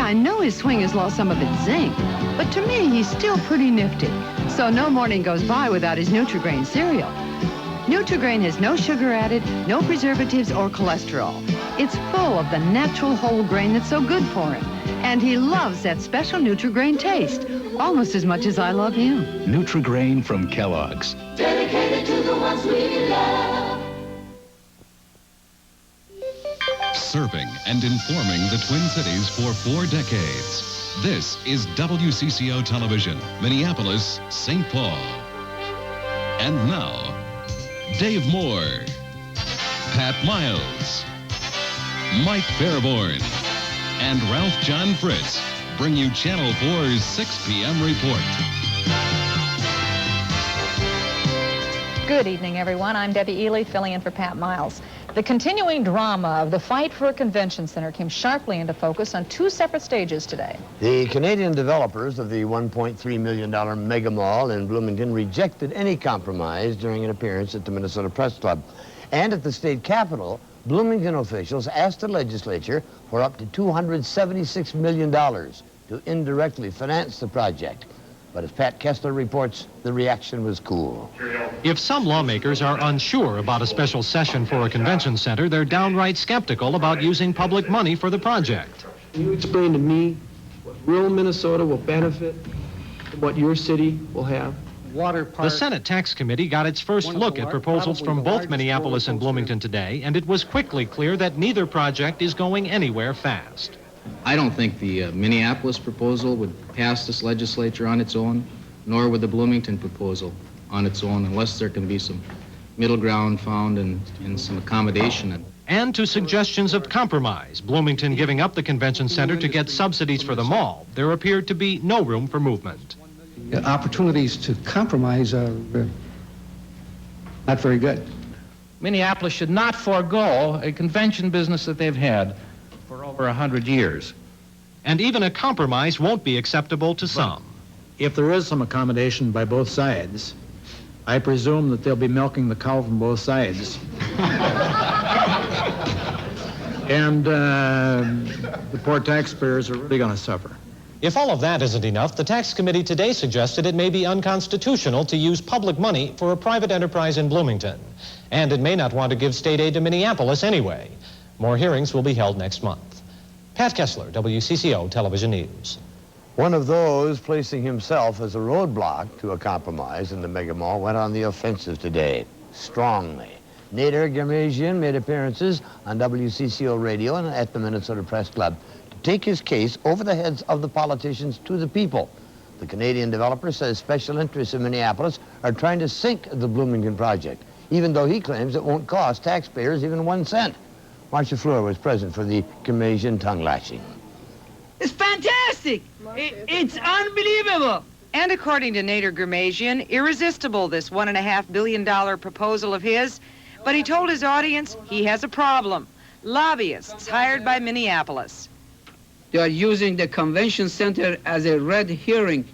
I know his swing has lost some of its zing, but to me, he's still pretty nifty. So no morning goes by without his Nutri-Grain cereal. Nutri-Grain has no sugar added, no preservatives or cholesterol. It's full of the natural whole grain that's so good for him. And he loves that special Nutri-Grain taste, almost as much as I love him. Nutri-Grain from Kellogg's. Dedicated to the ones we love. Serving and informing the Twin Cities for 4 decades. This is WCCO Television, Minneapolis, St. Paul. And now, Dave Moore, Pat Miles, Mike Fairborn, and Ralph John Fritz bring you Channel 4's 6 p.m. report. Good evening, everyone. I'm Debbie Ely, filling in for Pat Miles. The continuing drama of the fight for a convention center came sharply into focus on 2 separate stages today. The Canadian developers of the $1.3 million mega mall in Bloomington rejected any compromise during an appearance at the Minnesota Press Club. And at the state capitol, Bloomington officials asked the legislature for up to $276 million to indirectly finance the project. But as Pat Kessler reports, the reaction was cool. If some lawmakers are unsure about a special session for a convention center, they're downright skeptical about using public money for the project. Can you explain to me what rural Minnesota will benefit and what your city will have? The Senate Tax Committee got its first look at proposals from both Minneapolis and Bloomington today, and it was quickly clear that neither project is going anywhere fast. I don't think the Minneapolis proposal would pass this legislature on its own, nor would the Bloomington proposal on its own, unless there can be some middle ground found and some accommodation. And to suggestions of compromise, Bloomington giving up the convention center to get subsidies for the mall, there appeared to be no room for movement. Opportunities to compromise are not very good. Minneapolis should not forego a convention business that they've had for over 100 years. And even a compromise won't be acceptable to some. If there is some accommodation by both sides, I presume that they'll be milking the cow from both sides. And the poor taxpayers are really going to suffer. If all of that isn't enough, the tax committee today suggested it may be unconstitutional to use public money for a private enterprise in Bloomington. And it may not want to give state aid to Minneapolis anyway. More hearings will be held next month. Pat Kessler, WCCO Television News. One of those placing himself as a roadblock to a compromise in the mega mall went on the offensive today, strongly. Nader Girmajian made appearances on WCCO radio and at the Minnesota Press Club to take his case over the heads of the politicians to the people. The Canadian developer says special interests in Minneapolis are trying to sink the Bloomington project, even though he claims it won't cost taxpayers even 1 cent. Marcia Fleur was present for the Girmajian tongue-lashing. It's fantastic! It's unbelievable! And according to Nader Girmajian, irresistible, this $1.5 billion proposal of his. But he told his audience he has a problem. Lobbyists hired by Minneapolis. They are using the convention center as a red herring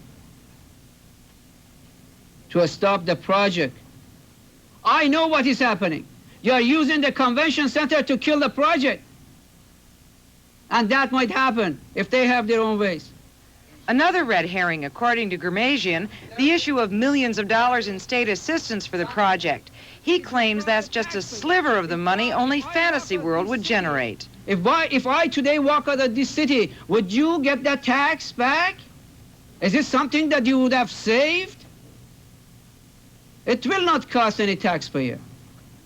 to stop the project. I know what is happening. You are using the convention center to kill the project. And that might happen if they have their own ways. Another red herring, according to Girmajian, the issue of millions of dollars in state assistance for the project. He claims that's just a sliver of the money only Fantasy World would generate. If I today walk out of this city, would you get that tax back? Is it something that you would have saved? It will not cost any taxpayer.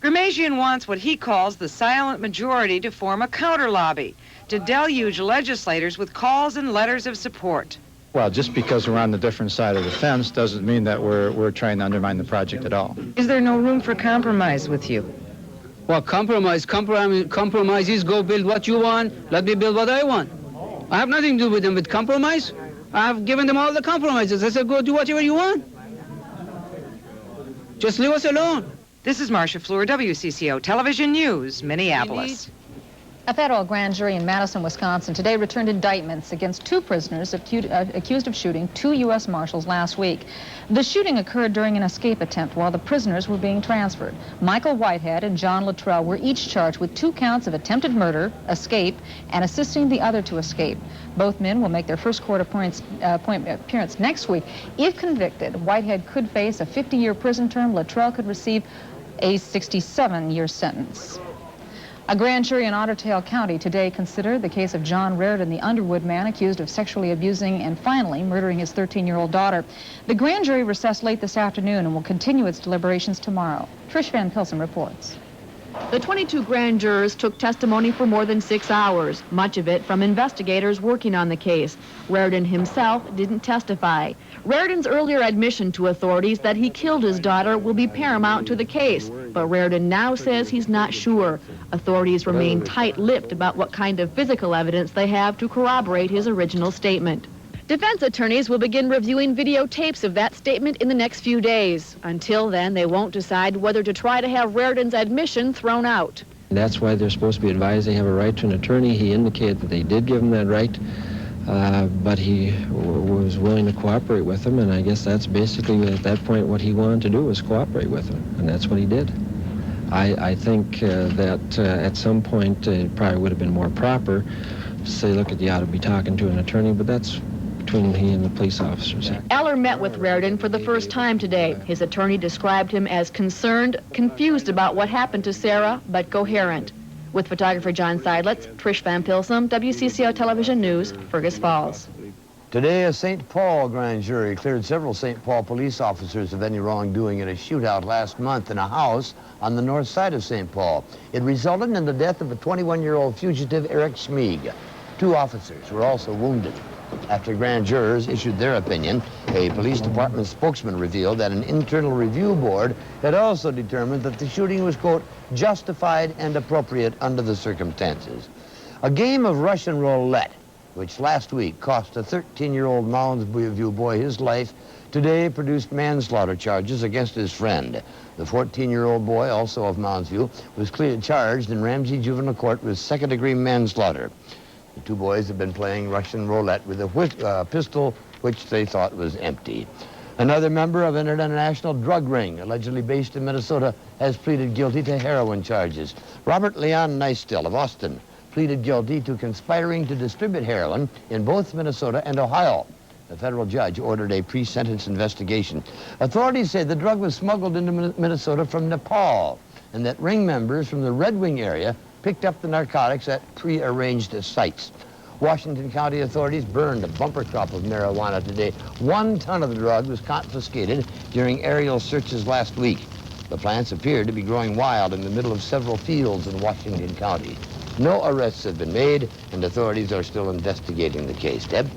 Girmajian wants what he calls the silent majority to form a counter-lobby, to deluge legislators with calls and letters of support. Well, just because we're on the different side of the fence doesn't mean that we're trying to undermine the project at all. Is there no room for compromise with you? Well, compromise is go build what you want, let me build what I want. I have nothing to do with them with compromise. I have given them all the compromises. I said, go do whatever you want. Just leave us alone. This is Marcia Fleur, WCCO Television News, Minneapolis. A federal grand jury in Madison, Wisconsin today returned indictments against two prisoners accused of shooting two U.S. Marshals last week. The shooting occurred during an escape attempt while the prisoners were being transferred. Michael Whitehead and John Luttrell were each charged with 2 counts of attempted murder, escape, and assisting the other to escape. Both men will make their first court appearance next week. If convicted, Whitehead could face a 50-year prison term. Luttrell could receive a 67-year sentence. A grand jury in Otter Tail County today considered the case of John Reardon, the Underwood man accused of sexually abusing and finally murdering his 13-year-old daughter. The grand jury recessed late this afternoon and will continue its deliberations tomorrow. Trish Van Pilsen reports. The 22 grand jurors took testimony for more than 6 hours, much of it from investigators working on the case. Reardon himself didn't testify. Reardon's earlier admission to authorities that he killed his daughter will be paramount to the case, but Reardon now says he's not sure. Authorities remain tight-lipped about what kind of physical evidence they have to corroborate his original statement. Defense attorneys will begin reviewing videotapes of that statement in the next few days. Until then, they won't decide whether to try to have Reardon's admission thrown out. That's why they're supposed to be advised they have a right to an attorney. He indicated that they did give him that right, but he was willing to cooperate with them, and I guess that's basically, at that point, what he wanted to do was cooperate with them, and that's what he did. I think that at some point it probably would have been more proper to say, look, you ought to be talking to an attorney, but that's between he and the police officers. Eller met with Reardon for the first time today. His attorney described him as concerned, confused about what happened to Sarah, but coherent. With photographer John Seidlitz, Trish Van Pilsen, WCCO Television News, Fergus Falls. Today, a St. Paul grand jury cleared several St. Paul police officers of any wrongdoing in a shootout last month in a house on the north side of St. Paul. It resulted in the death of a 21-year-old fugitive, Eric Schmieg. 2 officers were also wounded. After grand jurors issued their opinion, a police department spokesman revealed that an internal review board had also determined that the shooting was, quote, justified and appropriate under the circumstances. A game of Russian roulette, which last week cost a 13-year-old Mounds View boy his life, today produced manslaughter charges against his friend. The 14-year-old boy, also of Mounds View, was charged in Ramsey Juvenile Court with second-degree manslaughter. The 2 boys have been playing Russian roulette with a pistol which they thought was empty. Another member of an international drug ring, allegedly based in Minnesota, has pleaded guilty to heroin charges. Robert Leon Nystel of Austin pleaded guilty to conspiring to distribute heroin in both Minnesota and Ohio. The federal judge ordered a pre-sentence investigation. Authorities say the drug was smuggled into Minnesota from Nepal, and that ring members from the Red Wing area picked up the narcotics at pre-arranged sites. Washington County authorities burned a bumper crop of marijuana today. 1 ton of the drug was confiscated during aerial searches last week. The plants appeared to be growing wild in the middle of several fields in Washington County. No arrests have been made, and authorities are still investigating the case. Deb?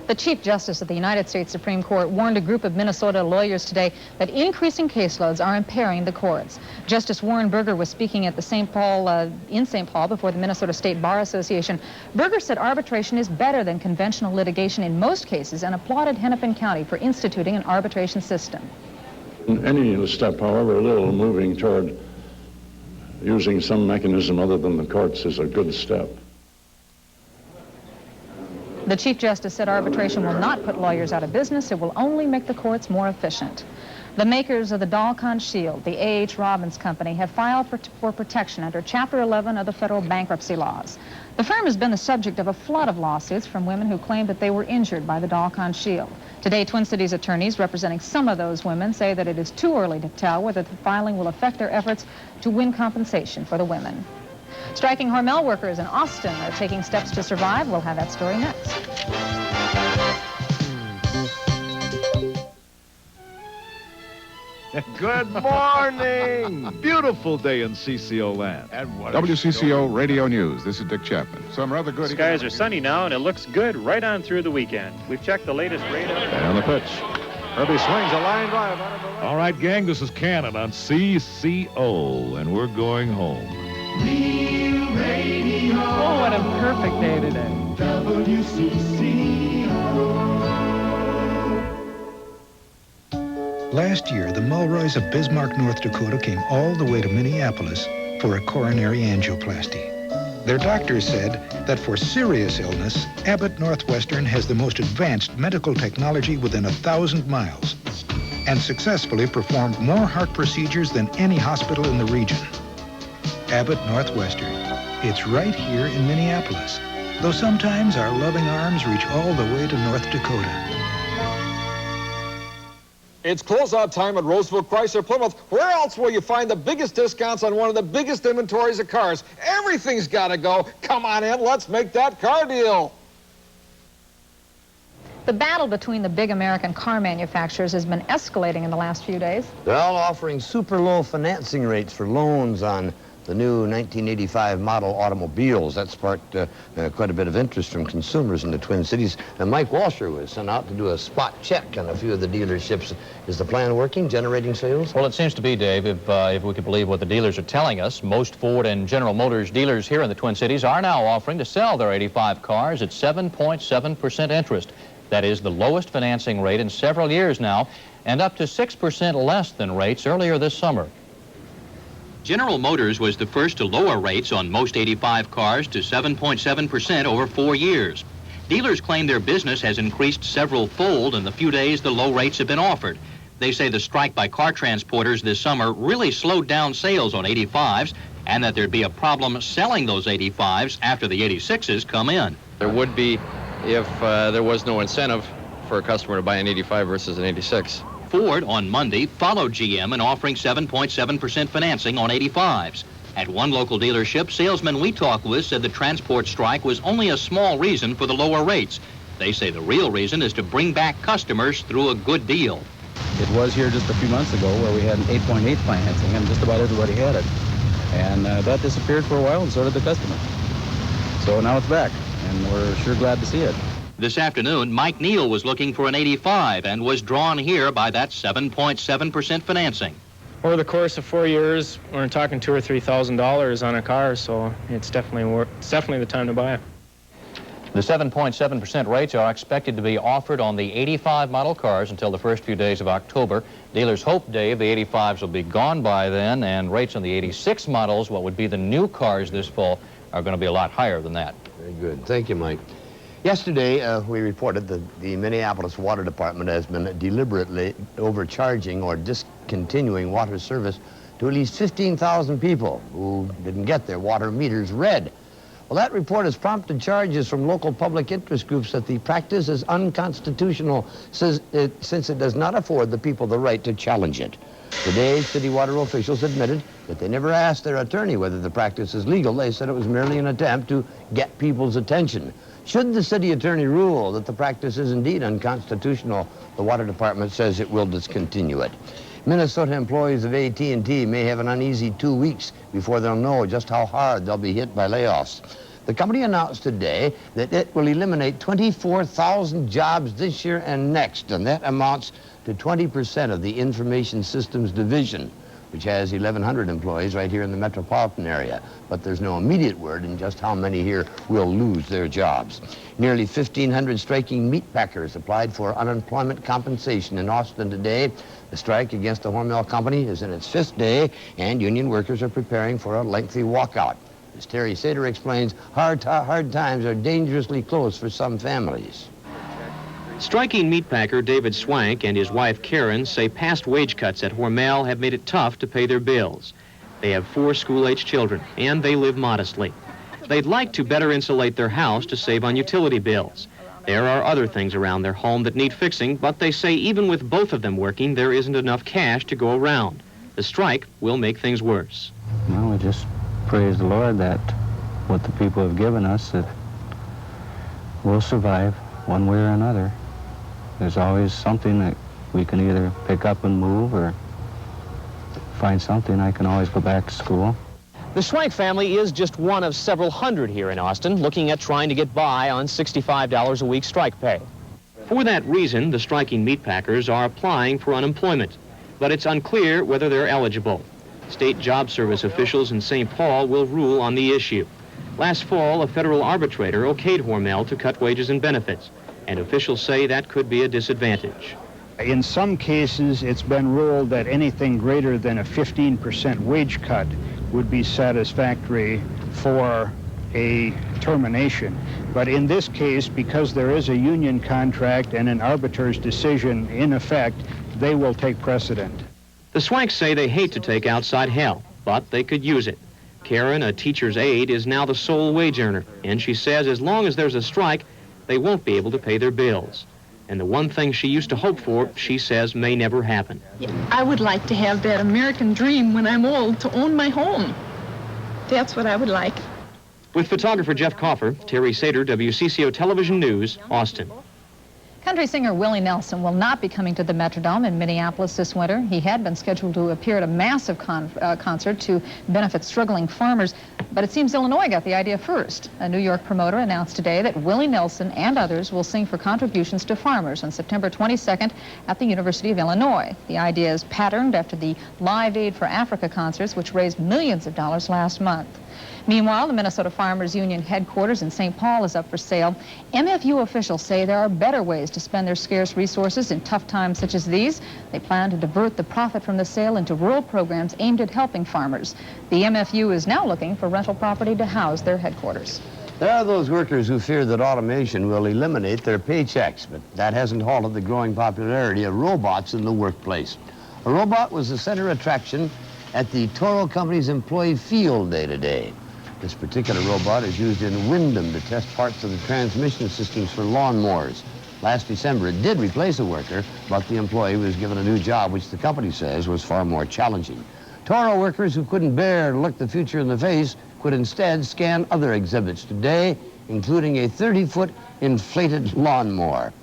The Chief Justice of the United States Supreme Court warned a group of Minnesota lawyers today that increasing caseloads are impairing the courts. Justice Warren Berger was speaking at the St. Paul before the Minnesota State Bar Association. Berger said arbitration is better than conventional litigation in most cases and applauded Hennepin County for instituting an arbitration system. Any step, however little, moving toward using some mechanism other than the courts is a good step. The Chief Justice said arbitration will not put lawyers out of business. It will only make the courts more efficient. The makers of the Dalcon Shield, the A.H. Robbins Company, have filed for protection under Chapter 11 of the federal bankruptcy laws. The firm has been the subject of a flood of lawsuits from women who claim that they were injured by the Dalcon Shield. Today, Twin Cities attorneys representing some of those women say that it is too early to tell whether the filing will affect their efforts to win compensation for the women. Striking Hormel workers in Austin are taking steps to survive. We'll have that story next. Good morning! Beautiful day in CCO land. WCCO Radio News. This is Dick Chapman. Some rather good. Skies are sunny now, and it looks good right on through the weekend. We've checked the latest radar. And on the pitch, Herbie swings a line drive out of the right. All right, gang, this is Cannon on CCO, and we're going home. Real Radio. Oh, what a perfect day today. WCCO. Last year, the Mulroys of Bismarck, North Dakota came all the way to Minneapolis for a coronary angioplasty. Their doctor said that for serious illness, Abbott Northwestern has the most advanced medical technology within 1,000 miles and successfully performed more heart procedures than any hospital in the region. Abbott Northwestern. It's right here in Minneapolis, though sometimes our loving arms reach all the way to North Dakota. It's closeout time at Roseville Chrysler Plymouth. Where else will you find the biggest discounts on one of the biggest inventories of cars? Everything's got to go. Come on in, let's make that car deal. The battle between the big American car manufacturers has been escalating in the last few days. They're all offering super low financing rates for loans on the new 1985 model automobiles. That sparked quite a bit of interest from consumers in the Twin Cities. And Mike Walsher was sent out to do a spot check on a few of the dealerships. Is the plan working, generating sales? Well, it seems to be, Dave, if we could believe what the dealers are telling us. Most Ford and General Motors dealers here in the Twin Cities are now offering to sell their 85 cars at 7.7% interest. That is the lowest financing rate in several years now, and up to 6% less than rates earlier this summer. General Motors was the first to lower rates on most 85 cars to 7.7% over 4 years. Dealers claim their business has increased several-fold in the few days the low rates have been offered. They say the strike by car transporters this summer really slowed down sales on 85s, and that there'd be a problem selling those 85s after the 86s come in. There would be if there was no incentive for a customer to buy an 85 versus an 86. Ford on Monday followed GM in offering 7.7% financing on 85s. At one local dealership, salesmen we talked with said the transport strike was only a small reason for the lower rates. They say the real reason is to bring back customers through a good deal. It was here just a few months ago where we had an 8.8 financing and just about everybody had it. And that disappeared for a while and so did the customer. So now it's back and we're sure glad to see it. This afternoon, Mike Neal was looking for an 85 and was drawn here by that 7.7% financing. Over the course of 4 years, we're talking $2,000 or $3,000 on a car, so it's definitely the time to buy it. The 7.7% rates are expected to be offered on the 85 model cars until the first few days of October. Dealers hope, Dave, the 85s will be gone by then, and rates on the 86 models, what would be the new cars this fall, are going to be a lot higher than that. Very good. Thank you, Mike. Yesterday, we reported that the Minneapolis Water Department has been deliberately overcharging or discontinuing water service to at least 15,000 people who didn't get their water meters read. Well, that report has prompted charges from local public interest groups that the practice is unconstitutional since it does not afford the people the right to challenge it. Today, city water officials admitted that they never asked their attorney whether the practice is legal. They said it was merely an attempt to get people's attention. Should the city attorney rule that the practice is indeed unconstitutional, the water department says it will discontinue it. Minnesota employees of AT&T may have an uneasy 2 weeks before they'll know just how hard they'll be hit by layoffs. The company announced today that it will eliminate 24,000 jobs this year and next, and that amounts to 20% of the Information Systems Division, which has 1,100 employees right here in the metropolitan area. But there's no immediate word in just how many here will lose their jobs. Nearly 1,500 striking meat packers applied for unemployment compensation in Austin today. The strike against the Hormel company is in its 5th day, and union workers are preparing for a lengthy walkout. As Terry Sater explains, hard times are dangerously close for some families. Striking meatpacker David Swank and his wife Karen say past wage cuts at Hormel have made it tough to pay their bills. They have 4 school-age children, and they live modestly. They'd like to better insulate their house to save on utility bills. There are other things around their home that need fixing, but they say even with both of them working, there isn't enough cash to go around. The strike will make things worse. Well, we just praise the Lord that what the people have given us, that we'll survive one way or another. There's always something that we can either pick up and move or find something. I can always go back to school. The Swank family is just one of several hundred here in Austin looking at trying to get by on $65 a week strike pay. For that reason, the striking meatpackers are applying for unemployment, but it's unclear whether they're eligible. State job service officials in St. Paul will rule on the issue. Last fall, a federal arbitrator okayed Hormel to cut wages and benefits, and officials say that could be a disadvantage. In some cases, it's been ruled that anything greater than a 15% wage cut would be satisfactory for a termination. But in this case, because there is a union contract and an arbitrator's decision in effect, they will take precedent. The Swanks say they hate to take outside help, but they could use it. Karen, a teacher's aide, is now the sole wage earner, and she says as long as there's a strike, they won't be able to pay their bills. And the one thing she used to hope for, she says, may never happen. I would like to have that American dream when I'm old, to own my home. That's what I would like. With photographer Jeff Coffer, Terry Sater, WCCO Television News, Austin. Country singer Willie Nelson will not be coming to the Metrodome in Minneapolis this winter. He had been scheduled to appear at a massive concert to benefit struggling farmers, but it seems Illinois got the idea first. A New York promoter announced today that Willie Nelson and others will sing for contributions to farmers on September 22nd at the University of Illinois. The idea is patterned after the Live Aid for Africa concerts, which raised millions of dollars last month. Meanwhile, the Minnesota Farmers Union headquarters in St. Paul is up for sale. MFU officials say there are better ways to spend their scarce resources in tough times such as these. They plan to divert the profit from the sale into rural programs aimed at helping farmers. The MFU is now looking for rental property to house their headquarters. There are those workers who fear that automation will eliminate their paychecks, but that hasn't halted the growing popularity of robots in the workplace. A robot was the center attraction at the Toro company's employee field day today. This particular robot is used in Wyndham to test parts of the transmission systems for lawnmowers. Last December, it did replace a worker, but the employee was given a new job, which the company says was far more challenging. Toro workers who couldn't bear to look the future in the face could instead scan other exhibits today, including a 30-foot inflated lawnmower.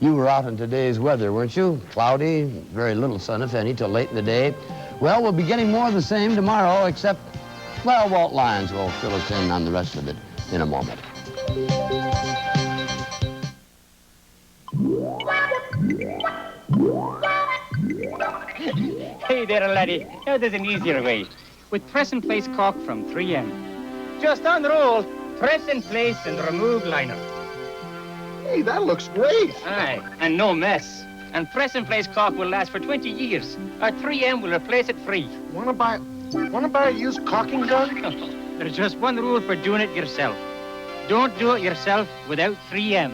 You were out in today's weather, weren't you? Cloudy, very little sun, if any, till late in the day. Well, we'll be getting more of the same tomorrow, except, well, Walt Lyons will fill us in on the rest of it in a moment. Hey there, laddie. Now there's an easier way. With press-and-place caulk from 3M. Just unroll, press in place, and remove liner. Hey, that looks great. Aye, and no mess. And press-and-place caulk will last for 20 years. Our 3M will replace it free. Wanna buy a used caulking gun? There's just one rule for doing it yourself. Don't do it yourself without 3M.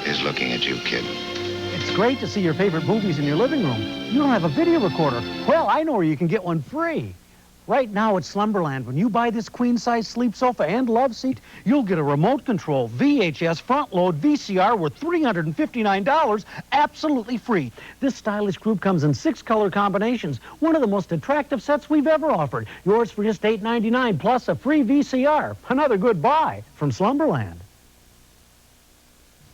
Is looking at you, kid. It's great to see your favorite movies in your living room. You don't have a video recorder. Well, I know where you can get one free. Right now at Slumberland, when you buy this queen-size sleep sofa and love seat, you'll get a remote control VHS front-load VCR worth $359 absolutely free. This stylish group comes in 6 color combinations, one of the most attractive sets we've ever offered. Yours for just $8.99 plus a free VCR. Another good buy from Slumberland.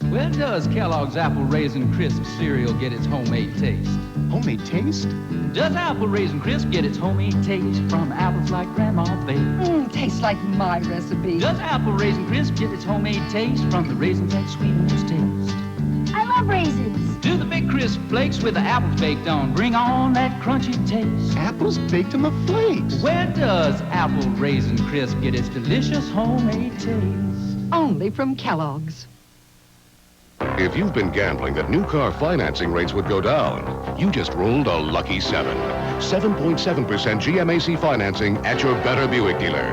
When does Kellogg's Apple Raisin Crisp cereal get its homemade taste? Homemade taste? Does Apple Raisin Crisp get its homemade taste from apples like Grandma baked? Tastes like my recipe. Does Apple Raisin Crisp get its homemade taste from the raisins that sweeten its taste? I love raisins. Do the big crisp flakes with the apples baked on bring on that crunchy taste? Apples baked in the flakes. Where does Apple Raisin Crisp get its delicious homemade taste? Only from Kellogg's. If you've been gambling that new car financing rates would go down, you just rolled a lucky 7. 7.7% GMAC financing at your Better Buick dealer.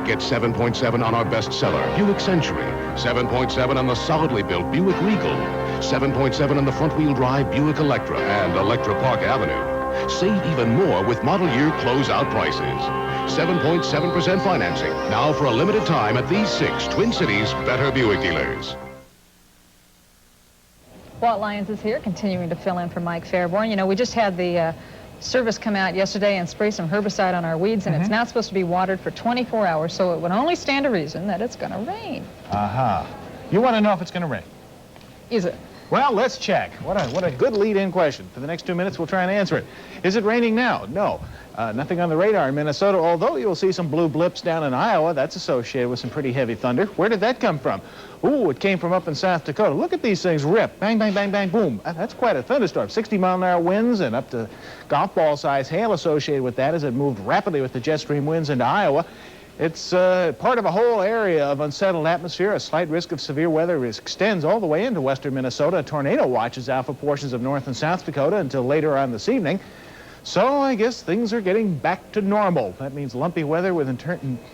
Get 7.7 on our bestseller, Buick Century. 7.7 on the solidly built Buick Regal. 7.7 on the front-wheel drive Buick Electra and Electra Park Avenue. Save even more with model year closeout prices. 7.7% financing, now for a limited time at these 6 Twin Cities Better Buick dealers. Walt Lyons is here, continuing to fill in for Mike Fairborn. You know, we just had the service come out yesterday and spray some herbicide on our weeds, and it's not supposed to be watered for 24 hours, so it would only stand to reason that it's going to rain. You want to know if it's going to rain? Is it? Well, let's check. What a good lead-in question. For the next 2 minutes, we'll try and answer it. Is it raining now? No. Nothing on the radar in Minnesota, although you'll see some blue blips down in Iowa. That's associated with some pretty heavy thunder. Where did that come from? Ooh, it came from up in South Dakota. Look at these things rip. Bang, bang, bang, bang, boom. That's quite a thunderstorm. 60-mile-an-hour winds and up to golf ball-size hail associated with that as it moved rapidly with the jet stream winds into Iowa. It's part of a whole area of unsettled atmosphere. A slight risk of severe weather extends all the way into western Minnesota. A tornado watch is out for portions of North and South Dakota until later on this evening. So I guess things are getting back to normal. That means lumpy weather with,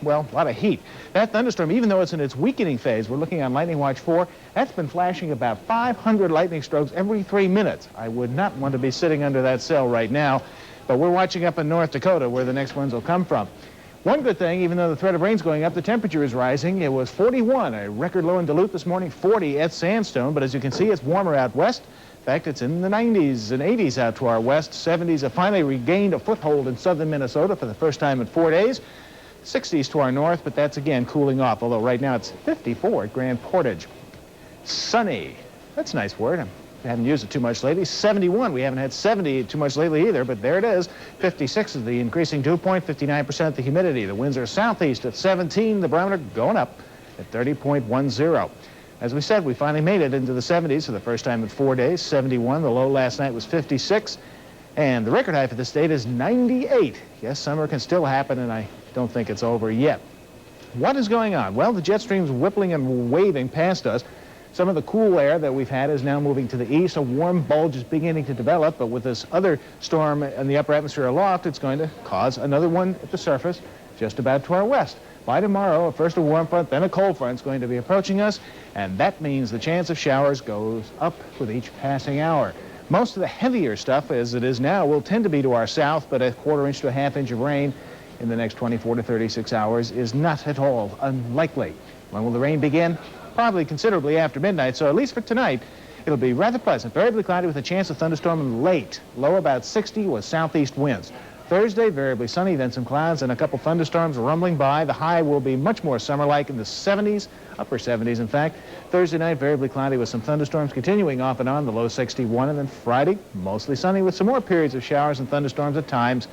well, a lot of heat. That thunderstorm, even though it's in its weakening phase, we're looking on Lightning Watch 4, that's been flashing about 500 lightning strokes every 3 minutes. I would not want to be sitting under that cell right now, but we're watching up in North Dakota where the next ones will come from. One good thing, even though the threat of rain's going up, the temperature is rising. It was 41, a record low in Duluth this morning, 40 at Sandstone, but as you can see, it's warmer out west. In fact, it's in the 90s and 80s out to our west. 70s have finally regained a foothold in southern Minnesota for the first time in 4 days. 60s to our north, but that's again cooling off, although right now it's 54 at Grand Portage. Sunny, that's a nice word. I haven't used it too much lately. 71, we haven't had 70 too much lately either, but there it is. 56 is the increasing dew point, 59% the humidity. The winds are southeast at 17, the barometer going up at 30.10. As we said, we finally made it into the 70s for the first time in 4 days. 71, the low last night was 56, and the record high for the state is 98. Yes, summer can still happen, and I don't think it's over yet. What is going on? Well, the jet stream's whippling and waving past us. Some of the cool air that we've had is now moving to the east. A warm bulge is beginning to develop, but with this other storm in the upper atmosphere aloft, it's going to cause another one at the surface just about to our west. By tomorrow, first a warm front, then a cold front is going to be approaching us, and that means the chance of showers goes up with each passing hour. Most of the heavier stuff, as it is now, will tend to be to our south, but a quarter inch to a half inch of rain in the next 24 to 36 hours is not at all unlikely. When will the rain begin? Probably considerably after midnight, so at least for tonight, it'll be rather pleasant. Variably cloudy with a chance of thunderstorming late. Low about 60 with southeast winds. Thursday, variably sunny, then some clouds and a couple thunderstorms rumbling by. The high will be much more summer-like in the 70s, upper 70s, in fact. Thursday night, variably cloudy with some thunderstorms continuing off and on, the low 61. And then Friday, mostly sunny with some more periods of showers and thunderstorms at times.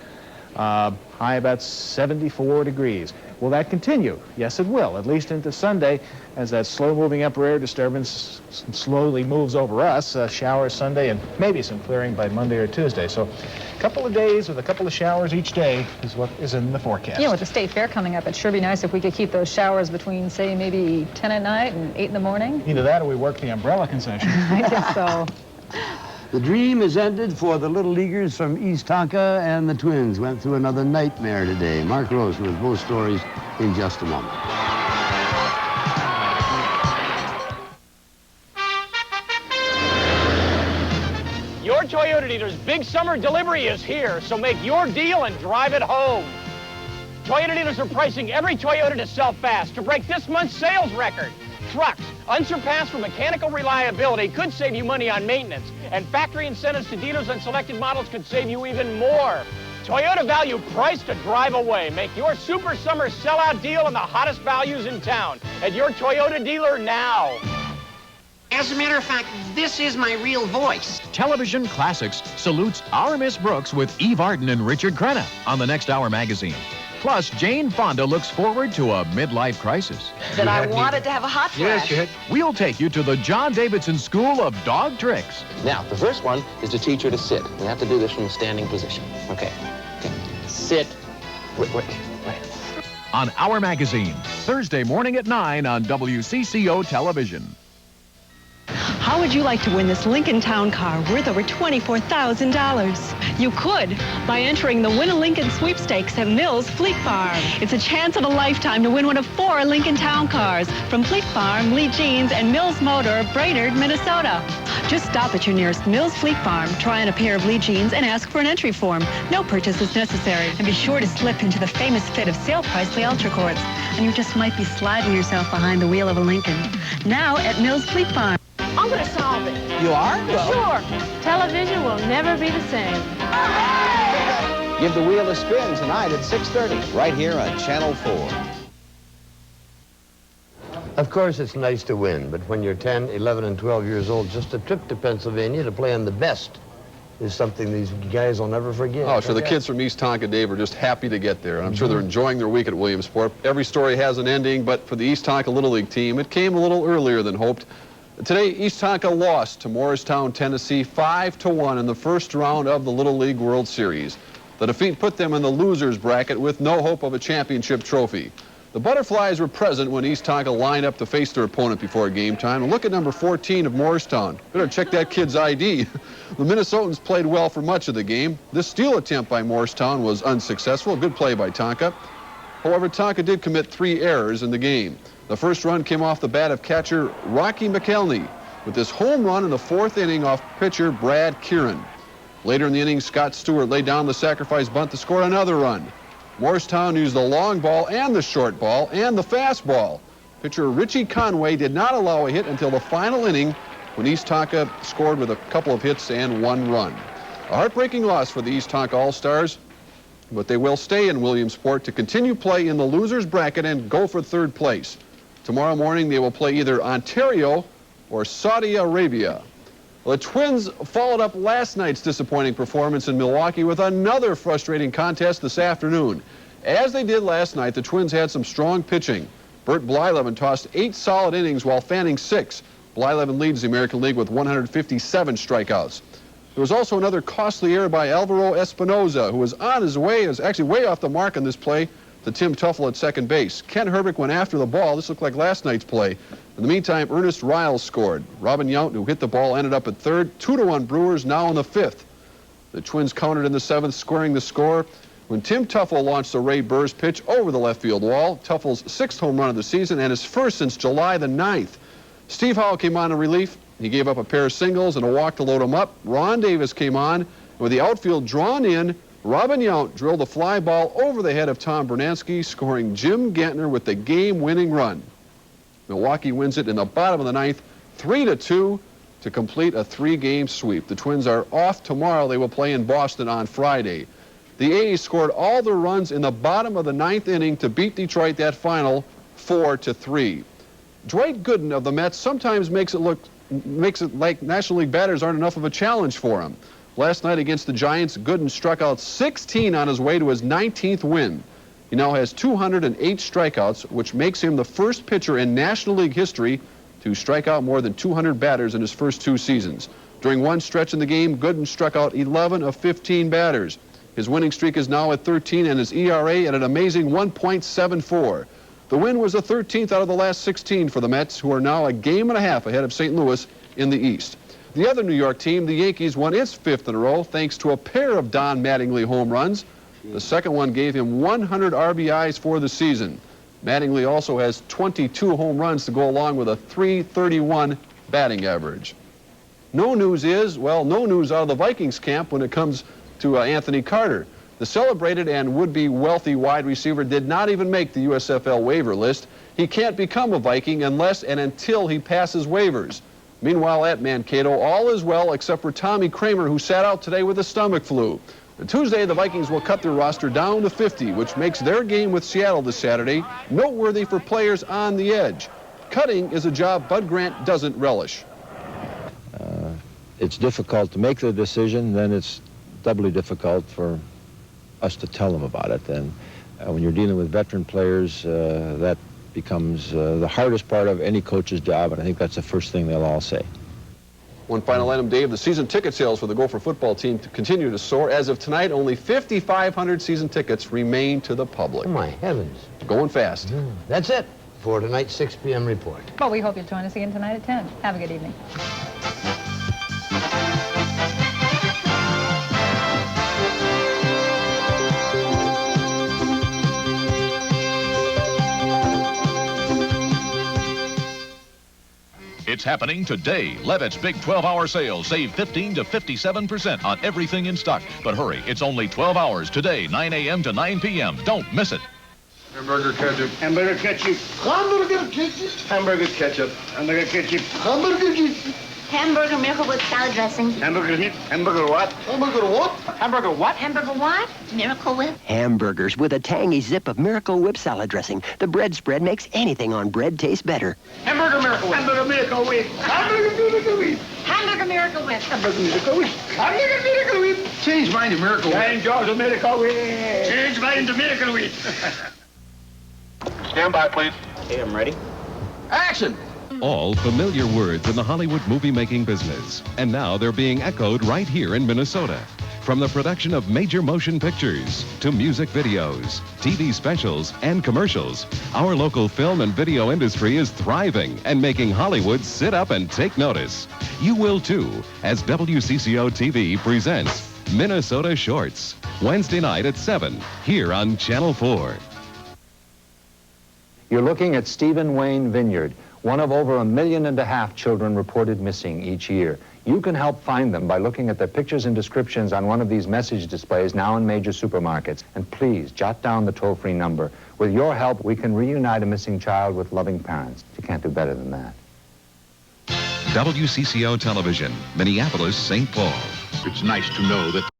High about 74 degrees. Will that continue? Yes, it will, at least into Sunday, as that slow-moving upper air disturbance slowly moves over us. Showers Sunday and maybe some clearing by Monday or Tuesday. So a couple of days with a couple of showers each day is what is in the forecast. Yeah, with the state fair coming up, it'd sure be nice if we could keep those showers between, say, maybe 10 at night and 8 in the morning. Either that or we work the umbrella concession. I guess so. The dream is ended for the Little Leaguers from East Tonka, and the Twins went through another nightmare today. Mark Rose with both stories in just a moment. Your Toyota dealer's big summer delivery is here, so make your deal and drive it home. Toyota dealers are pricing every Toyota to sell fast to break this month's sales record. Trucks, unsurpassed for mechanical reliability, could save you money on maintenance, and factory incentives to dealers on selected models could save you even more. Toyota value price to drive away. Make your super summer sellout deal on the hottest values in town at your Toyota dealer now. As a matter of fact, this is my real voice. Television Classics salutes our Miss Brooks with Eve Arden and Richard Crenna on the Next Hour magazine. Plus, Jane Fonda looks forward to a midlife crisis. That I wanted to have a hot flash. Yes, you had. We'll take you to the John Davidson School of Dog Tricks. Now, the first one is to teach her to sit. We have to do this from a standing position. Okay. Sit. Wait. On Our Magazine, Thursday morning at 9 on WCCO Television. How would you like to win this Lincoln Town Car worth over $24,000? You could by entering the Win a Lincoln sweepstakes at Mills Fleet Farm. It's a chance of a lifetime to win one of 4 Lincoln Town Cars from Fleet Farm, Lee Jeans, and Mills Motor of Brainerd, Minnesota. Just stop at your nearest Mills Fleet Farm, try on a pair of Lee Jeans, and ask for an entry form. No purchase is necessary. And be sure to slip into the famous fit of sale price Lee Ultra Courts, and you just might be sliding yourself behind the wheel of a Lincoln. Now at Mills Fleet Farm. I'm going to solve it. You are? Well. Sure. Television will never be the same. Give the wheel a spin tonight at 6:30, right here on Channel 4. Of course, it's nice to win, but when you're 10, 11, and 12 years old, just a trip to Pennsylvania to play on the best is something these guys will never forget. Oh, sure. The kids from East Tonka, Dave, are just happy to get there. And I'm sure they're enjoying their week at Williamsport. Every story has an ending, but for the East Tonka Little League team, it came a little earlier than hoped. Today, East Tonka lost to Morristown, Tennessee, 5-1 in the first round of the Little League World Series. The defeat put them in the losers bracket with no hope of a championship trophy. The Butterflies were present when East Tonka lined up to face their opponent before game time. And look at number 14 of Morristown. Better check that kid's ID. The Minnesotans played well for much of the game. This steal attempt by Morristown was unsuccessful. Good play by Tonka. However, Tonka did commit 3 errors in the game. The first run came off the bat of catcher Rocky McElney with this home run in the 4th inning off pitcher Brad Kieran. Later in the inning, Scott Stewart laid down the sacrifice bunt to score another run. Morristown used the long ball and the short ball and the fastball. Pitcher Richie Conway did not allow a hit until the final inning when East Tonka scored with a couple of hits and 1 run. A heartbreaking loss for the East Tonka All-Stars, but they will stay in Williamsport to continue play in the losers bracket and go for 3rd place. Tomorrow morning they will play either Ontario or Saudi Arabia. The Twins followed up last night's disappointing performance in Milwaukee with another frustrating contest this afternoon. As they did last night, the Twins had some strong pitching. Bert Blyleven tossed 8 solid innings while fanning 6. Blyleven leads the American League with 157 strikeouts. There was also another costly error by Alvaro Espinoza, who was on his way, is actually way off the mark on this play, to Tim Tuffle at second base. Ken Herbick went after the ball. This looked like last night's play. In the meantime, Ernest Riles scored. Robin Yount, who hit the ball, ended up at 3rd. 2-1 Brewers, now in the 5th. The Twins countered in the 7th, squaring the score when Tim Tuffle launched a Ray Burrs pitch over the left field wall. Tuffle's 6th home run of the season and his 1st since July the 9th. Steve Howell came on in relief. He gave up a pair of singles and a walk to load him up. Ron Davis came on. And with the outfield drawn in, Robin Yount drilled a fly ball over the head of Tom Bernansky, scoring Jim Gantner with the game-winning run. Milwaukee wins it in the bottom of the 9th, 3-2 to complete a 3-game sweep. The Twins are off tomorrow. They will play in Boston on Friday. The A's scored all their runs in the bottom of the 9th inning to beat Detroit that final 4-3. Dwight Gooden of the Mets sometimes makes it like National League batters aren't enough of a challenge for him. Last night against the Giants, Gooden struck out 16 on his way to his 19th win. He now has 208 strikeouts, which makes him the first pitcher in National League history to strike out more than 200 batters in his first 2 seasons. During one stretch in the game, Gooden struck out 11 of 15 batters. His winning streak is now at 13 and his ERA at an amazing 1.74. The win was the 13th out of the last 16 for the Mets, who are now a game and a half ahead of St. Louis in the East. The other New York team, the Yankees, won its 5th in a row thanks to a pair of Don Mattingly home runs. The second one gave him 100 RBIs for the season. Mattingly also has 22 home runs to go along with a .331 batting average. No news out of the Vikings camp when it comes to Anthony Carter. The celebrated and would-be wealthy wide receiver did not even make the USFL waiver list. He can't become a Viking unless and until he passes waivers. Meanwhile, at Mankato, all is well except for Tommy Kramer, who sat out today with a stomach flu. On Tuesday, the Vikings will cut their roster down to 50, which makes their game with Seattle this Saturday noteworthy for players on the edge. Cutting is a job Bud Grant doesn't relish. It's difficult to make the decision, then it's doubly difficult for us to tell them about it. And when you're dealing with veteran players, that becomes the hardest part of any coach's job, and I think that's the first thing they'll all say. One final item, Dave. The season ticket sales for the Gopher football team continue to soar. As of tonight, only 5,500 season tickets remain to the public. Oh, my heavens. Going fast. That's it for tonight's 6 p.m. report. Well, we hope you'll join us again tonight at 10. Have a good evening. It's happening today. Levitt's big 12-hour sale. Save 15 to 57% on everything in stock. But hurry, it's only 12 hours today, 9 a.m. to 9 p.m. Don't miss it. Hamburger ketchup. Hamburger ketchup. Hamburger ketchup. Hamburger ketchup. Hamburger ketchup. Hamburger ketchup. Hamburger Miracle Whip salad dressing. Hamburger what? Hamburger what? Hamburger what? Hamburger what? Miracle Whip. Hamburgers with a tangy zip of Miracle Whip salad dressing. The bread spread makes anything on bread taste better. Hamburger Miracle Whip. Hamburger Miracle Whip. Hamburger Miracle Whip. Hamburger Miracle Whip. Hamburger Miracle Whip. Hamburger Miracle Whip. Change mine to Miracle Whip. Change yours to Miracle Whip. Change mine to Miracle Whip. Stand by, please. Okay, I'm ready. Action! All familiar words in the Hollywood movie-making business. And now they're being echoed right here in Minnesota. From the production of major motion pictures to music videos, TV specials, and commercials, our local film and video industry is thriving and making Hollywood sit up and take notice. You will too, as WCCO-TV presents Minnesota Shorts, Wednesday night at 7, here on Channel 4. You're looking at Stephen Wayne Vineyard, one of over 1.5 million children reported missing each year. You can help find them by looking at their pictures and descriptions on one of these message displays now in major supermarkets. And please, jot down the toll-free number. With your help, we can reunite a missing child with loving parents. You can't do better than that. WCCO Television, Minneapolis, St. Paul. It's nice to know that